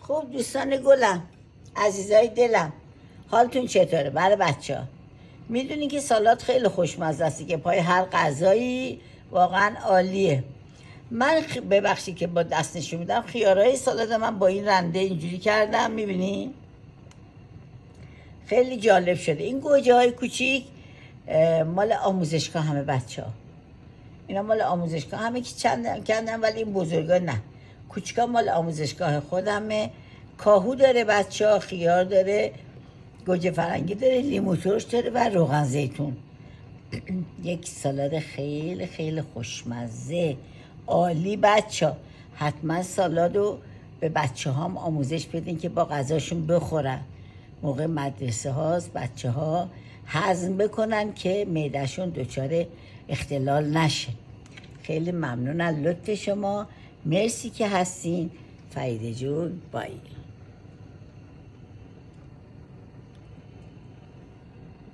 خوب دوستان گلم، عزیزای دلم، حالتون چطوره برای بچه ها؟ میدونی که سالاد خیلی خوشمزه است که پای هر غذایی واقعا عالیه. من ببخشید که با دست نشون میدم، خیارهای سالاد من با این رنده اینجوری کردم، میبینی؟ خیلی جالب شده. این گوجه های کوچیک مال آموزشگاه همه بچه ها، اینا مال آموزشگاه همه که چند کندم، ولی این بزرگا نه، کوچکا مال آموزشگاه خودمه. کاهو داره بچه ها، خیار داره، گوجه فرنگی داره، لیمو ترش داره و روغن زیتون. یک سالاد خیلی خیلی خوشمزه، عالی. بچه ها حتما سالادو به بچه هام آموزش بدین که با غذاشون بخورن. موقع مدرسه هاست بچه ها هضم بکنن که معدهشون دچار اختلال نشه. خیلی ممنون از لطف شما، مرسی که هستین. فریده جون بای.